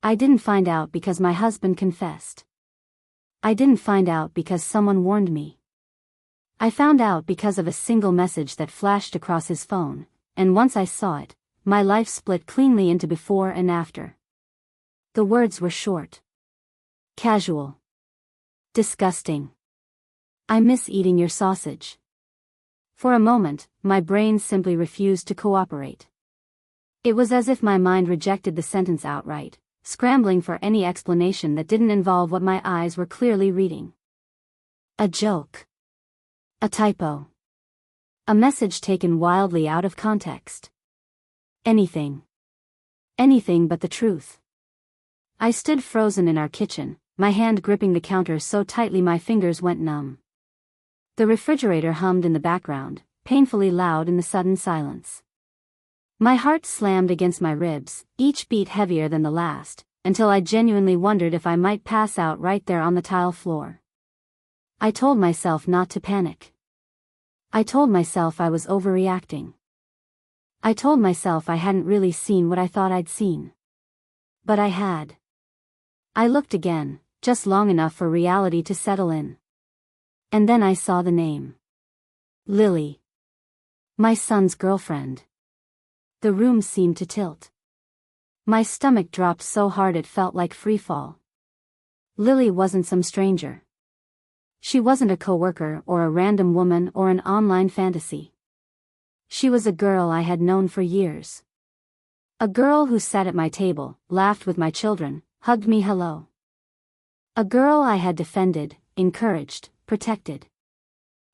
I didn't find out because my husband confessed. I didn't find out because someone warned me. I found out because of a single message that flashed across his phone, and once I saw it, my life split cleanly into before and after. The words were short. Casual. Disgusting. I miss eating your sausage. For a moment, my brain simply refused to cooperate. It was as if my mind rejected the sentence outright, scrambling for any explanation that didn't involve what my eyes were clearly reading. A joke. A typo. A message taken wildly out of context. Anything. Anything but the truth. I stood frozen in our kitchen, my hand gripping the counter so tightly my fingers went numb. The refrigerator hummed in the background, painfully loud in the sudden silence. My heart slammed against my ribs, each beat heavier than the last, until I genuinely wondered if I might pass out right there on the tile floor. I told myself not to panic. I told myself I was overreacting. I told myself I hadn't really seen what I thought I'd seen. But I had. I looked again, just long enough for reality to settle in. And then I saw the name. Lily. My son's girlfriend. The room seemed to tilt. My stomach dropped so hard it felt like freefall. Lily wasn't some stranger. She wasn't a coworker or a random woman or an online fantasy. She was a girl I had known for years. A girl who sat at my table, laughed with my children, hugged me hello. A girl I had defended, encouraged, protected.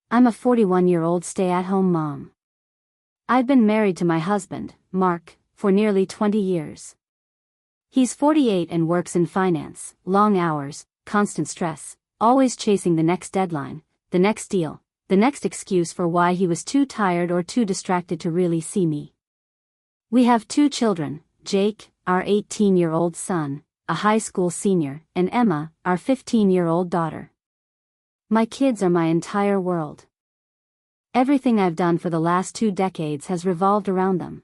I'm a 41-year-old stay-at-home mom. I've been married to my husband, Mark, for nearly 20 years. He's 48 and works in finance, long hours, constant stress, always chasing the next deadline, the next deal, the next excuse for why he was too tired or too distracted to really see me. We have 2 children, Jake, our 18-year-old son, a high school senior, and Emma, our 15-year-old daughter. My kids are my entire world. Everything I've done for the last 2 decades has revolved around them.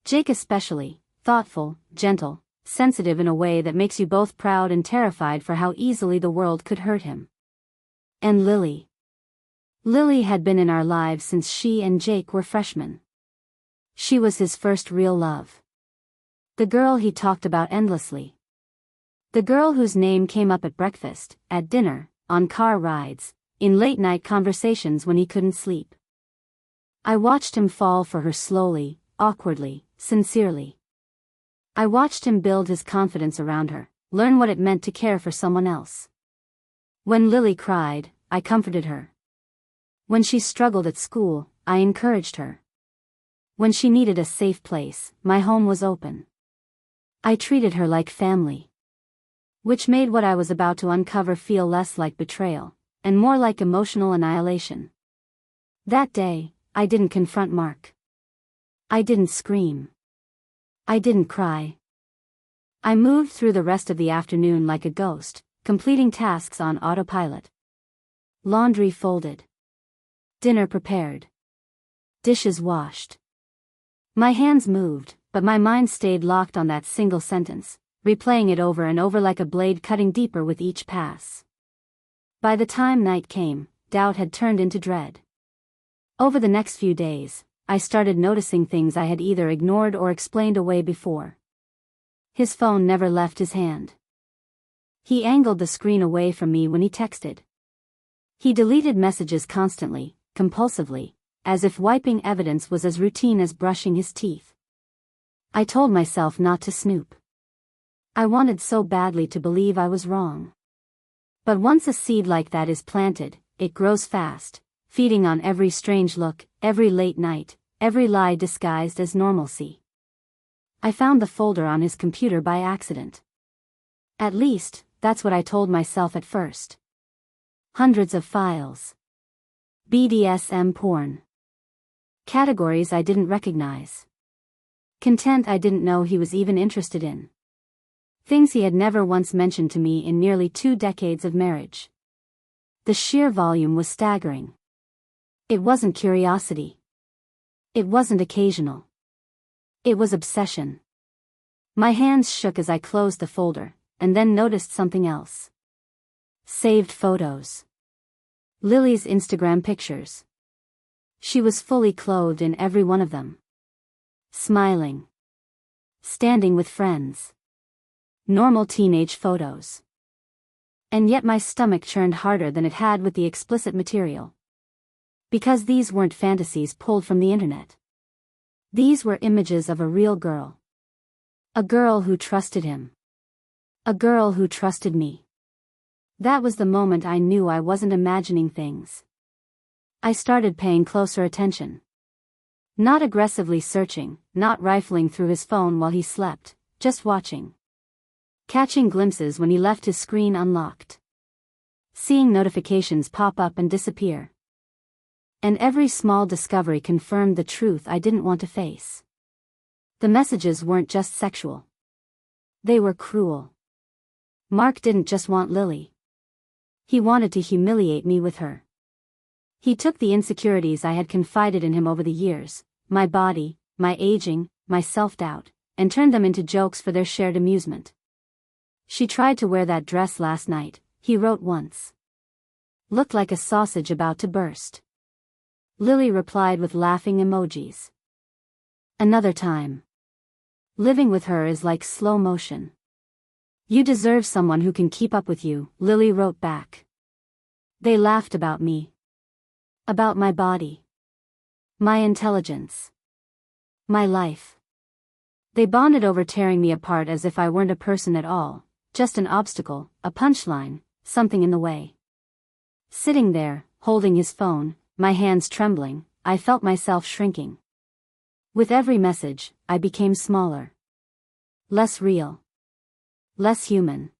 Jake especially, thoughtful, gentle, sensitive in a way that makes you both proud and terrified for how easily the world could hurt him. And Lily. Lily had been in our lives since she and Jake were freshmen. She was his first real love. The girl he talked about endlessly. The girl whose name came up at breakfast, at dinner, on car rides, in late-night conversations when he couldn't sleep. I watched him fall for her slowly, awkwardly, sincerely. I watched him build his confidence around her, learn what it meant to care for someone else. When Lily cried, I comforted her. When she struggled at school, I encouraged her. When she needed a safe place, my home was open. I treated her like family. Which made what I was about to uncover feel less like betrayal, and more like emotional annihilation. That day, I didn't confront Mark. I didn't scream. I didn't cry. I moved through the rest of the afternoon like a ghost, completing tasks on autopilot. Laundry folded. Dinner prepared. Dishes washed. My hands moved, but my mind stayed locked on that single sentence, replaying it over and over like a blade cutting deeper with each pass. By the time night came, doubt had turned into dread. Over the next few days, I started noticing things I had either ignored or explained away before. His phone never left his hand. He angled the screen away from me when he texted. He deleted messages constantly, compulsively, as if wiping evidence was as routine as brushing his teeth. I told myself not to snoop. I wanted so badly to believe I was wrong. But once a seed like that is planted, it grows fast, feeding on every strange look, every late night, every lie disguised as normalcy. I found the folder on his computer by accident. At least, that's what I told myself at first. Hundreds of files. BDSM porn. Categories I didn't recognize. Content I didn't know he was even interested in. Things he had never once mentioned to me in nearly 2 decades of marriage. The sheer volume was staggering. It wasn't curiosity. It wasn't occasional. It was obsession. My hands shook as I closed the folder, and then noticed something else. Saved photos. Lily's Instagram pictures. She was fully clothed in every one of them. Smiling. Standing with friends. Normal teenage photos. And yet my stomach churned harder than it had with the explicit material. Because these weren't fantasies pulled from the internet. These were images of a real girl. A girl who trusted him. A girl who trusted me. That was the moment I knew I wasn't imagining things. I started paying closer attention. Not aggressively searching, not rifling through his phone while he slept, just watching. Catching glimpses when he left his screen unlocked. Seeing notifications pop up and disappear. And every small discovery confirmed the truth I didn't want to face. The messages weren't just sexual. They were cruel. Mark didn't just want Lily. He wanted to humiliate me with her. He took the insecurities I had confided in him over the years, my body, my aging, my self-doubt, and turned them into jokes for their shared amusement. She tried to wear that dress last night, he wrote once. Looked like a sausage about to burst. Lily replied with laughing emojis. Another time. Living with her is like slow motion. You deserve someone who can keep up with you, Lily wrote back. They laughed about me. About my body. My intelligence. My life. They bonded over tearing me apart as if I weren't a person at all, just an obstacle, a punchline, something in the way. Sitting there, holding his phone, my hands trembling, I felt myself shrinking. With every message, I became smaller. Less real. Less human.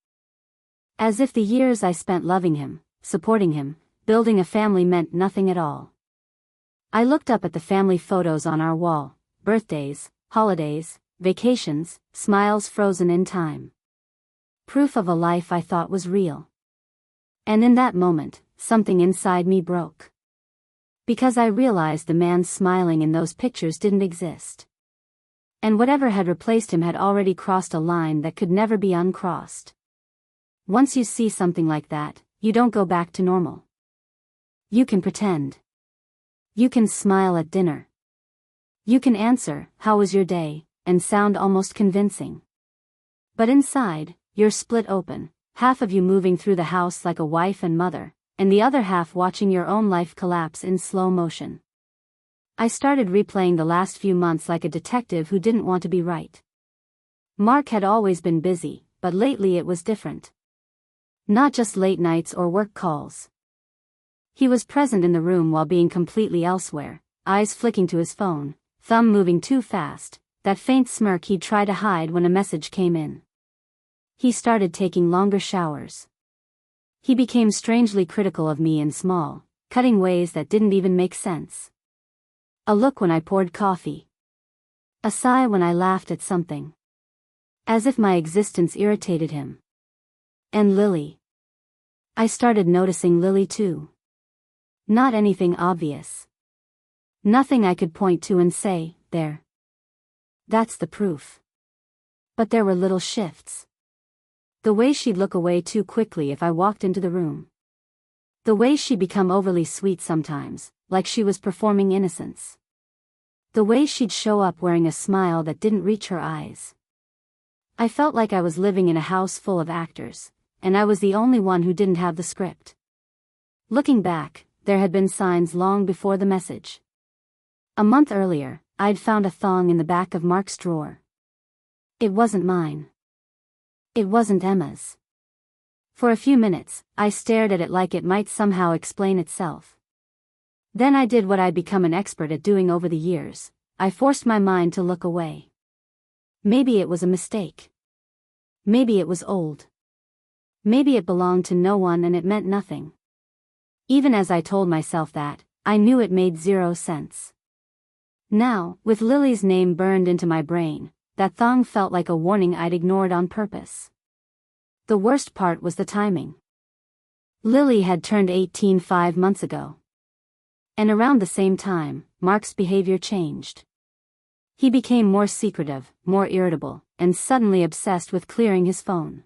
As if the years I spent loving him, supporting him, building a family meant nothing at all. I looked up at the family photos on our wall, birthdays, holidays, vacations, smiles frozen in time. Proof of a life I thought was real. And in that moment, something inside me broke. Because I realized the man smiling in those pictures didn't exist. And whatever had replaced him had already crossed a line that could never be uncrossed. Once you see something like that, you don't go back to normal. You can pretend. You can smile at dinner. You can answer, "How was your day?" and sound almost convincing. But inside, you're split open, half of you moving through the house like a wife and mother, and the other half watching your own life collapse in slow motion. I started replaying the last few months like a detective who didn't want to be right. Mark had always been busy, but lately it was different. Not just late nights or work calls. He was present in the room while being completely elsewhere, eyes flicking to his phone, thumb moving too fast, that faint smirk he'd try to hide when a message came in. He started taking longer showers. He became strangely critical of me in small, cutting ways that didn't even make sense. A look when I poured coffee. A sigh when I laughed at something. As if my existence irritated him. And Lily. I started noticing Lily too. Not anything obvious. Nothing I could point to and say, "There. That's the proof." But there were little shifts. The way she'd look away too quickly if I walked into the room. The way she'd become overly sweet sometimes, like she was performing innocence. The way she'd show up wearing a smile that didn't reach her eyes. I felt like I was living in a house full of actors, and I was the only one who didn't have the script. Looking back, there had been signs long before the message. A month earlier, I'd found a thong in the back of Mark's drawer. It wasn't mine. It wasn't Emma's. For a few minutes, I stared at it like it might somehow explain itself. Then I did what I'd become an expert at doing over the years. I forced my mind to look away. Maybe it was a mistake. Maybe it was old. Maybe it belonged to no one and it meant nothing. Even as I told myself that, I knew it made zero sense. Now, with Lily's name burned into my brain, that thong felt like a warning I'd ignored on purpose. The worst part was the timing. Lily had turned 18 5 months ago. And around the same time, Mark's behavior changed. He became more secretive, more irritable, and suddenly obsessed with clearing his phone.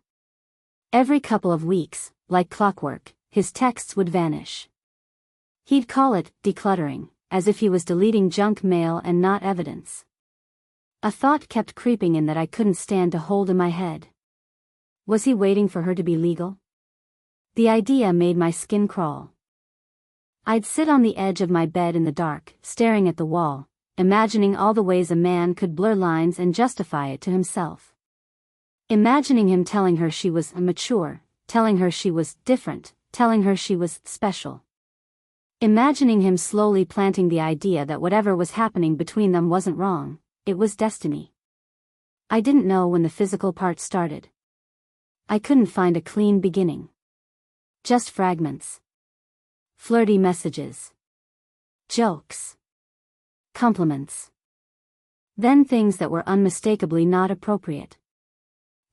Every couple of weeks, like clockwork, his texts would vanish. He'd call it decluttering, as if he was deleting junk mail and not evidence. A thought kept creeping in that I couldn't stand to hold in my head. Was he waiting for her to be legal? The idea made my skin crawl. I'd sit on the edge of my bed in the dark, staring at the wall, imagining all the ways a man could blur lines and justify it to himself. Imagining him telling her she was immature, telling her she was different, telling her she was special. Imagining him slowly planting the idea that whatever was happening between them wasn't wrong, it was destiny. I didn't know when the physical part started. I couldn't find a clean beginning. Just fragments. Flirty messages. Jokes. Compliments. Then things that were unmistakably not appropriate.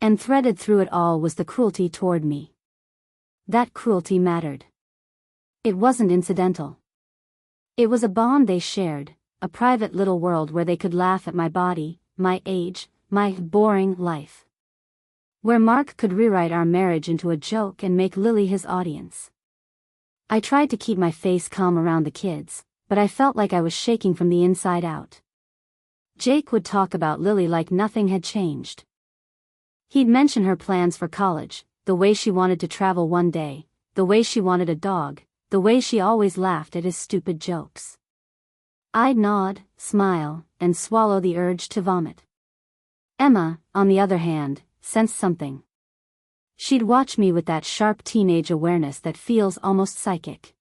And threaded through it all was the cruelty toward me. That cruelty mattered. It wasn't incidental. It was a bond they shared, a private little world where they could laugh at my body, my age, my boring life. Where Mark could rewrite our marriage into a joke and make Lily his audience. I tried to keep my face calm around the kids, but I felt like I was shaking from the inside out. Jake would talk about Lily like nothing had changed. He'd mention her plans for college, the way she wanted to travel one day, the way she wanted a dog, the way she always laughed at his stupid jokes. I'd nod, smile, and swallow the urge to vomit. Emma, on the other hand, sensed something. She'd watch me with that sharp teenage awareness that feels almost psychic.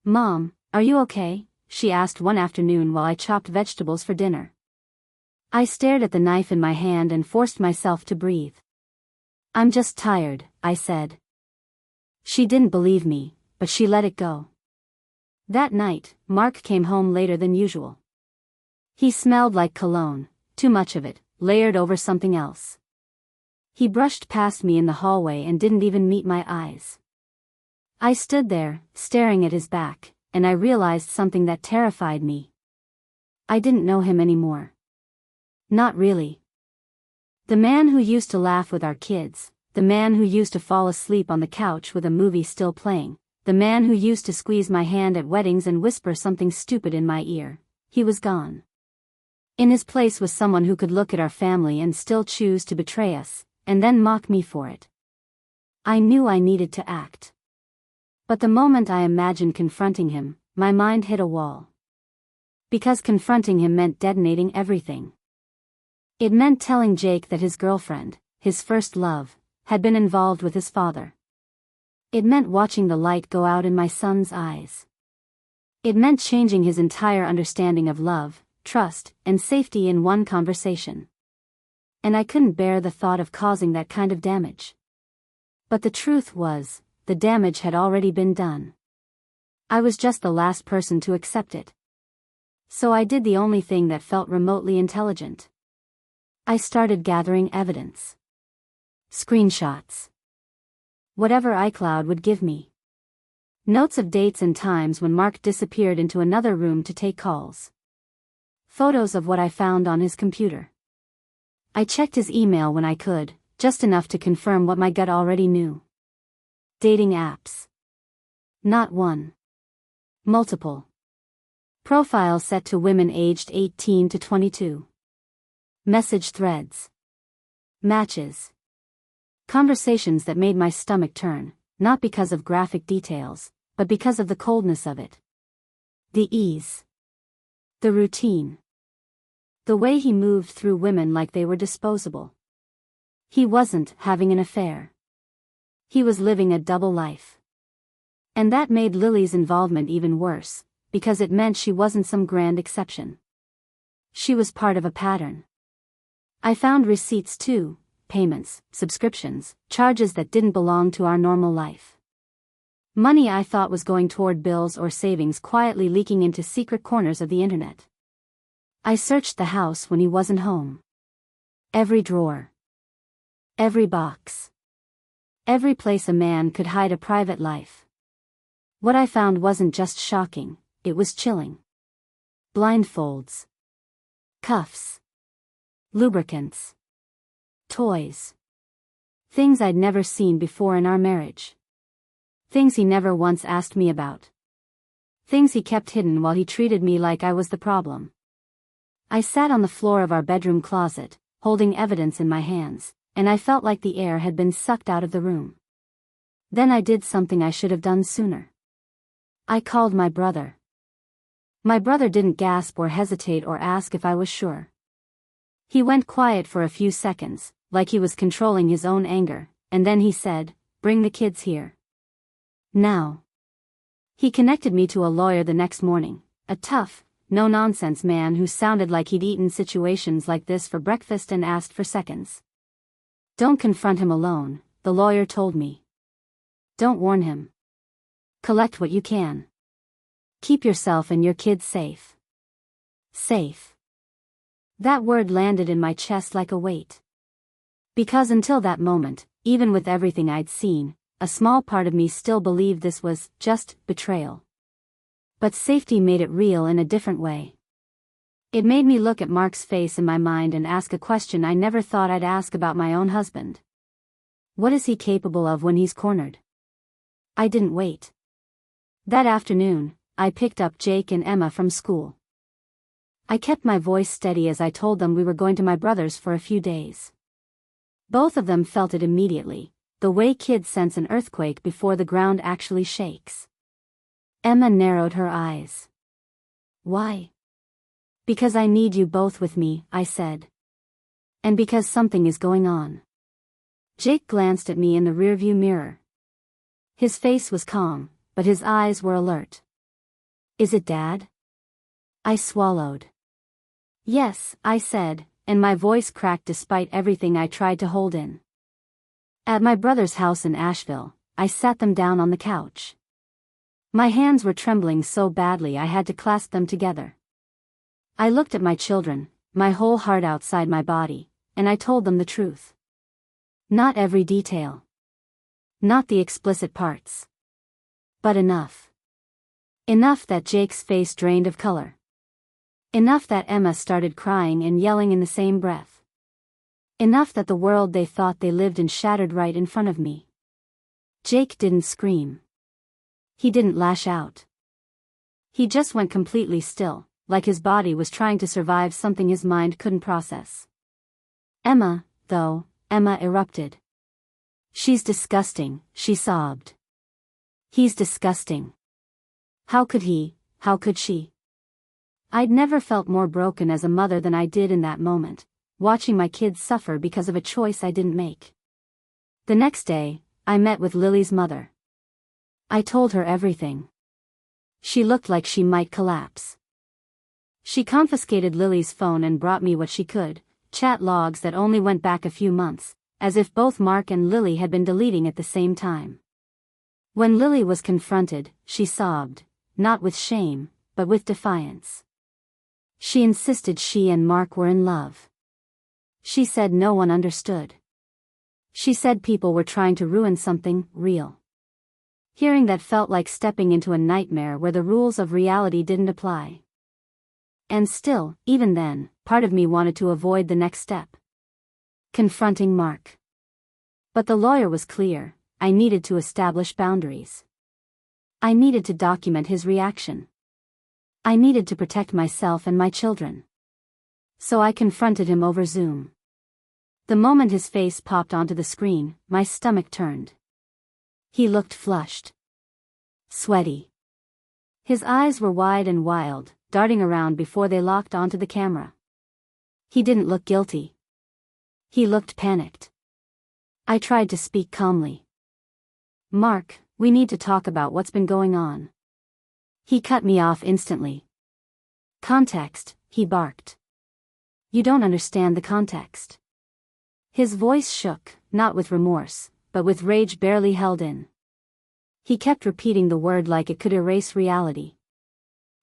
"Mom, are you okay?" she asked one afternoon while I chopped vegetables for dinner. I stared at the knife in my hand and forced myself to breathe. "I'm just tired," I said. She didn't believe me, but she let it go. That night, Mark came home later than usual. He smelled like cologne, too much of it, layered over something else. He brushed past me in the hallway and didn't even meet my eyes. I stood there, staring at his back, and I realized something that terrified me. I didn't know him anymore. Not really. The man who used to laugh with our kids, the man who used to fall asleep on the couch with a movie still playing, the man who used to squeeze my hand at weddings and whisper something stupid in my ear, he was gone. In his place was someone who could look at our family and still choose to betray us, and then mock me for it. I knew I needed to act. But the moment I imagined confronting him, my mind hit a wall. Because confronting him meant detonating everything. It meant telling Jake that his girlfriend, his first love, had been involved with his father. It meant watching the light go out in my son's eyes. It meant changing his entire understanding of love, trust, and safety in one conversation. And I couldn't bear the thought of causing that kind of damage. But the truth was, the damage had already been done. I was just the last person to accept it. So I did the only thing that felt remotely intelligent. I started gathering evidence. Screenshots. Whatever iCloud would give me. Notes of dates and times when Mark disappeared into another room to take calls. Photos of what I found on his computer. I checked his email when I could, just enough to confirm what my gut already knew. Dating apps. Not one. Multiple. Profiles set to women aged 18 to 22. Message threads. Matches. Conversations that made my stomach turn, not because of graphic details, but because of the coldness of it. The ease. The routine. The way he moved through women like they were disposable. He wasn't having an affair. He was living a double life. And that made Lily's involvement even worse, because it meant she wasn't some grand exception. She was part of a pattern. I found receipts too, payments, subscriptions, charges that didn't belong to our normal life. Money I thought was going toward bills or savings quietly leaking into secret corners of the internet. I searched the house when he wasn't home. Every drawer. Every box. Every place a man could hide a private life. What I found wasn't just shocking, it was chilling. Blindfolds. Cuffs. Lubricants. Toys. Things I'd never seen before in our marriage. Things he never once asked me about. Things he kept hidden while he treated me like I was the problem. I sat on the floor of our bedroom closet, holding evidence in my hands, and I felt like the air had been sucked out of the room. Then I did something I should have done sooner. I called my brother. My brother didn't gasp or hesitate or ask if I was sure. He went quiet for a few seconds, like he was controlling his own anger, and then he said, "Bring the kids here. Now." He connected me to a lawyer the next morning, a tough, no-nonsense man who sounded like he'd eaten situations like this for breakfast and asked for seconds. "Don't confront him alone," the lawyer told me. "Don't warn him. Collect what you can. Keep yourself and your kids safe." Safe. That word landed in my chest like a weight. Because until that moment, even with everything I'd seen, a small part of me still believed this was just betrayal. But safety made it real in a different way. It made me look at Mark's face in my mind and ask a question I never thought I'd ask about my own husband. What is he capable of when he's cornered? I didn't wait. That afternoon, I picked up Jake and Emma from school. I kept my voice steady as I told them we were going to my brother's for a few days. Both of them felt it immediately, the way kids sense an earthquake before the ground actually shakes. Emma narrowed her eyes. "Why?" "Because I need you both with me," I said. "And because something is going on." Jake glanced at me in the rearview mirror. His face was calm, but his eyes were alert. "Is it Dad?" I swallowed. "Yes," I said, and my voice cracked despite everything I tried to hold in. At my brother's house in Asheville, I sat them down on the couch. My hands were trembling so badly I had to clasp them together. I looked at my children, my whole heart outside my body, and I told them the truth. Not every detail. Not the explicit parts. But enough. Enough that Jake's face drained of color. Enough that Emma started crying and yelling in the same breath. Enough that the world they thought they lived in shattered right in front of me. Jake didn't scream. He didn't lash out. He just went completely still, like his body was trying to survive something his mind couldn't process. Emma erupted. "She's disgusting," she sobbed. "He's disgusting. How could he, how could she?" I'd never felt more broken as a mother than I did in that moment, watching my kids suffer because of a choice I didn't make. The next day, I met with Lily's mother. I told her everything. She looked like she might collapse. She confiscated Lily's phone and brought me what she could, chat logs that only went back a few months, as if both Mark and Lily had been deleting at the same time. When Lily was confronted, she sobbed, not with shame, but with defiance. She insisted she and Mark were in love. She said no one understood. She said people were trying to ruin something real. Hearing that felt like stepping into a nightmare where the rules of reality didn't apply. And still, even then, part of me wanted to avoid the next step. Confronting Mark. But the lawyer was clear, I needed to establish boundaries. I needed to document his reaction. I needed to protect myself and my children. So I confronted him over Zoom. The moment his face popped onto the screen, my stomach turned. He looked flushed. Sweaty. His eyes were wide and wild, darting around before they locked onto the camera. He didn't look guilty. He looked panicked. I tried to speak calmly. "Mark, we need to talk about what's been going on." He cut me off instantly. "Context," he barked. "You don't understand the context." His voice shook, not with remorse, but with rage barely held in. He kept repeating the word like it could erase reality.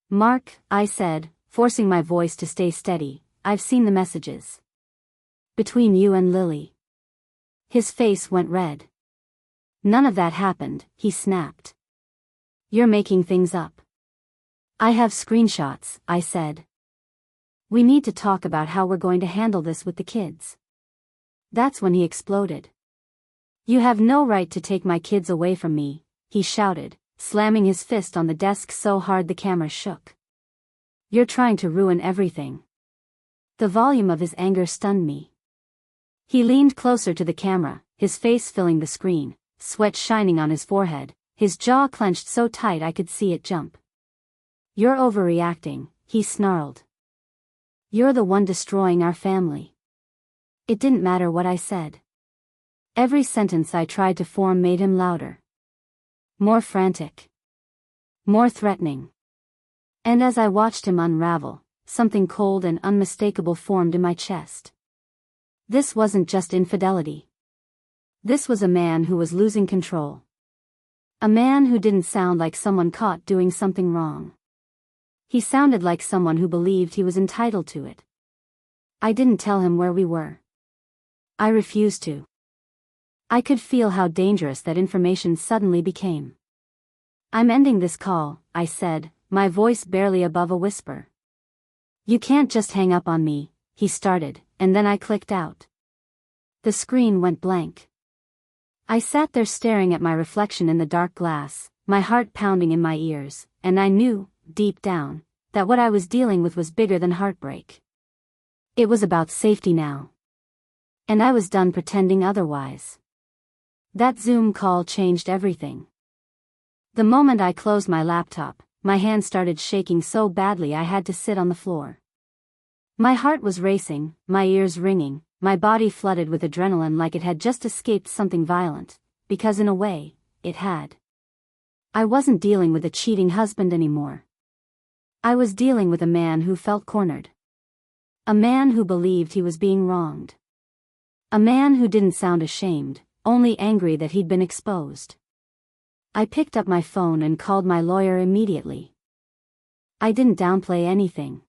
"Mark," I said, forcing my voice to stay steady, "I've seen the messages. Between you and Lily." His face went red. "None of that happened," he snapped. "You're making things up." "I have screenshots," I said. We need to talk about how we're going to handle this with the kids. That's when he exploded. You have no right to take my kids away from me, he shouted, slamming his fist on the desk so hard the camera shook. You're trying to ruin everything. The volume of his anger stunned me. He leaned closer to the camera, his face filling the screen, sweat shining on his forehead, his jaw clenched so tight I could see it jump. You're overreacting, he snarled. You're the one destroying our family. It didn't matter what I said. Every sentence I tried to form made him louder. More frantic. More threatening. And as I watched him unravel, something cold and unmistakable formed in my chest. This wasn't just infidelity. This was a man who was losing control. A man who didn't sound like someone caught doing something wrong. He sounded like someone who believed he was entitled to it. I didn't tell him where we were. I refused to. I could feel how dangerous that information suddenly became. I'm ending this call, I said, my voice barely above a whisper. You can't just hang up on me, he started, and then I clicked out. The screen went blank. I sat there staring at my reflection in the dark glass, my heart pounding in my ears, and I knew, deep down, that what I was dealing with was bigger than heartbreak. It was about safety now. And I was done pretending otherwise. That Zoom call changed everything. The moment I closed my laptop, my hand started shaking so badly I had to sit on the floor. My heart was racing, my ears ringing, my body flooded with adrenaline like it had just escaped something violent, because in a way, it had. I wasn't dealing with a cheating husband anymore. I was dealing with a man who felt cornered. A man who believed he was being wronged. A man who didn't sound ashamed, only angry that he'd been exposed. I picked up my phone and called my lawyer immediately. I didn't downplay anything.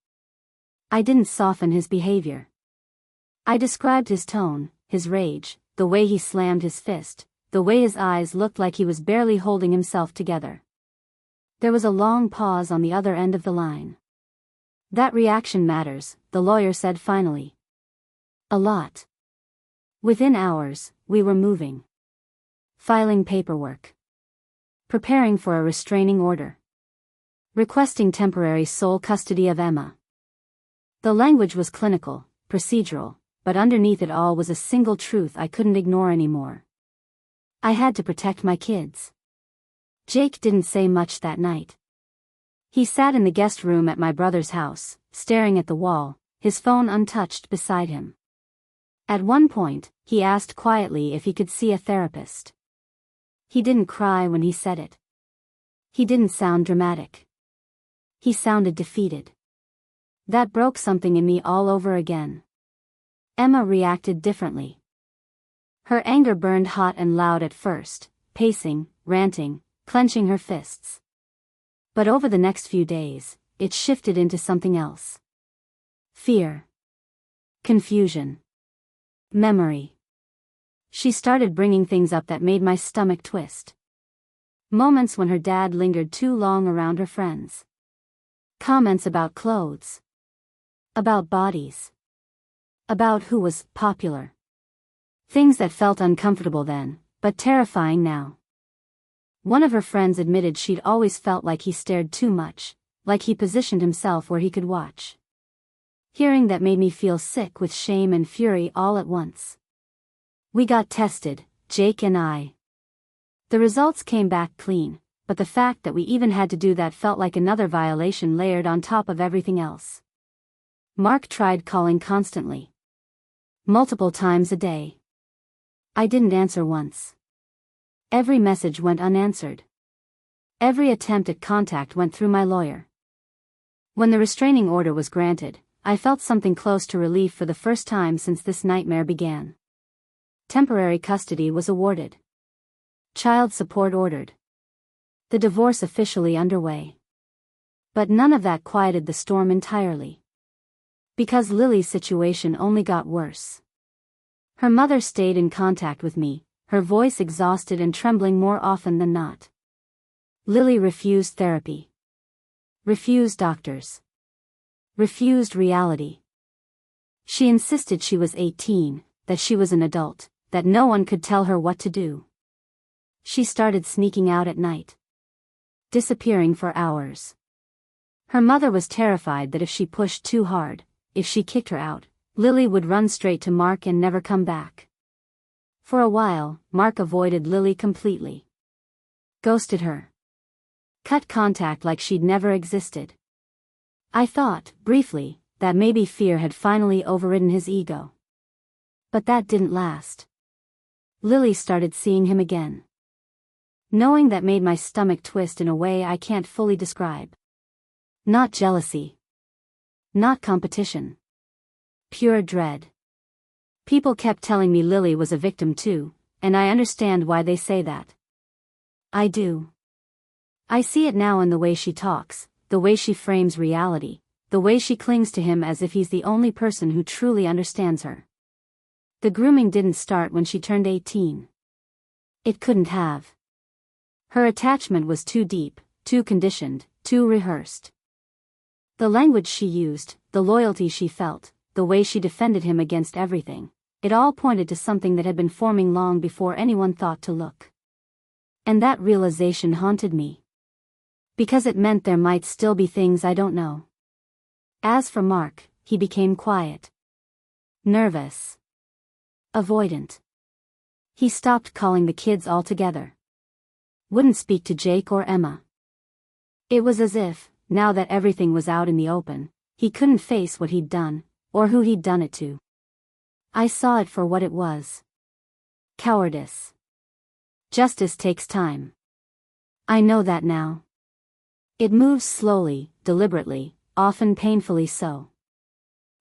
I didn't soften his behavior. I described his tone, his rage, the way he slammed his fist, the way his eyes looked like he was barely holding himself together. There was a long pause on the other end of the line. That reaction matters, the lawyer said finally. A lot. Within hours, we were moving. Filing paperwork. Preparing for a restraining order. Requesting temporary sole custody of Emma. The language was clinical, procedural, but underneath it all was a single truth I couldn't ignore anymore. I had to protect my kids. Jake didn't say much that night. He sat in the guest room at my brother's house, staring at the wall, his phone untouched beside him. At one point, he asked quietly if he could see a therapist. He didn't cry when he said it. He didn't sound dramatic. He sounded defeated. That broke something in me all over again. Emma reacted differently. Her anger burned hot and loud at first, pacing, ranting, clenching her fists. But over the next few days, it shifted into something else. Fear. Confusion. Memory. She started bringing things up that made my stomach twist. Moments when her dad lingered too long around her friends. Comments about clothes. About bodies. About who was popular. Things that felt uncomfortable then, but terrifying now. One of her friends admitted she'd always felt like he stared too much, like he positioned himself where he could watch. Hearing that made me feel sick with shame and fury all at once. We got tested, Jake and I. The results came back clean, but the fact that we even had to do that felt like another violation layered on top of everything else. Mark tried calling constantly. Multiple times a day. I didn't answer once. Every message went unanswered. Every attempt at contact went through my lawyer. When the restraining order was granted, I felt something close to relief for the first time since this nightmare began. Temporary custody was awarded. Child support ordered. The divorce officially underway. But none of that quieted the storm entirely. Because Lily's situation only got worse. Her mother stayed in contact with me, her voice exhausted and trembling more often than not. Lily refused therapy. Refused doctors. refused reality. She insisted she was 18, that she was an adult, that no one could tell her what to do. She started sneaking out at night, disappearing for hours. Her mother was terrified that if she pushed too hard, if she kicked her out, Lily would run straight to Mark and never come back. For a while, Mark avoided Lily completely. Ghosted her. Cut contact like she'd never existed. I thought, briefly, that maybe fear had finally overridden his ego. But that didn't last. Lily started seeing him again. Knowing that made my stomach twist in a way I can't fully describe. Not jealousy. Not competition. Pure dread. People kept telling me Lily was a victim too, and I understand why they say that. I do. I see it now in the way she talks, the way she frames reality, the way she clings to him as if he's the only person who truly understands her. The grooming didn't start when she turned 18. It couldn't have. Her attachment was too deep, too conditioned, too rehearsed. The language she used, the loyalty she felt, the way she defended him against everything, it all pointed to something that had been forming long before anyone thought to look. And that realization haunted me. Because it meant there might still be things I don't know. As for Mark, he became quiet. Nervous. Avoidant. He stopped calling the kids altogether. Wouldn't speak to Jake or Emma. It was as if, now that everything was out in the open, he couldn't face what he'd done, or who he'd done it to. I saw it for what it was. Cowardice. Justice takes time. I know that now. It moves slowly, deliberately, often painfully so.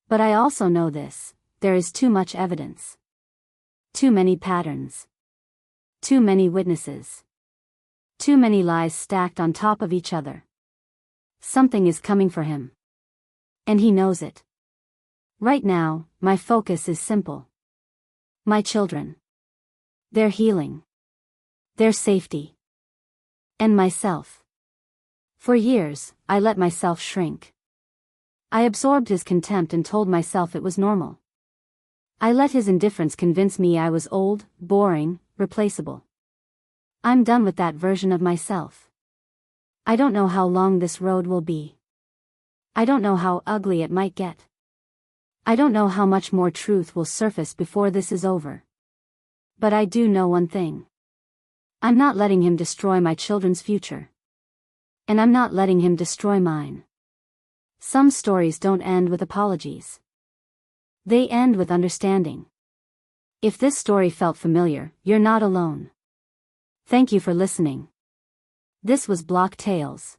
But I also know this, there is too much evidence. Too many patterns. Too many witnesses. Too many lies stacked on top of each other. Something is coming for him. And he knows it. Right now, my focus is simple. My children. Their healing. Their safety. And myself. For years, I let myself shrink. I absorbed his contempt and told myself it was normal. I let his indifference convince me I was old, boring, replaceable. I'm done with that version of myself. I don't know how long this road will be. I don't know how ugly it might get. I don't know how much more truth will surface before this is over. But I do know one thing. I'm not letting him destroy my children's future. And I'm not letting him destroy mine. Some stories don't end with apologies. They end with understanding. If this story felt familiar, you're not alone. Thank you for listening. This was Block Tales.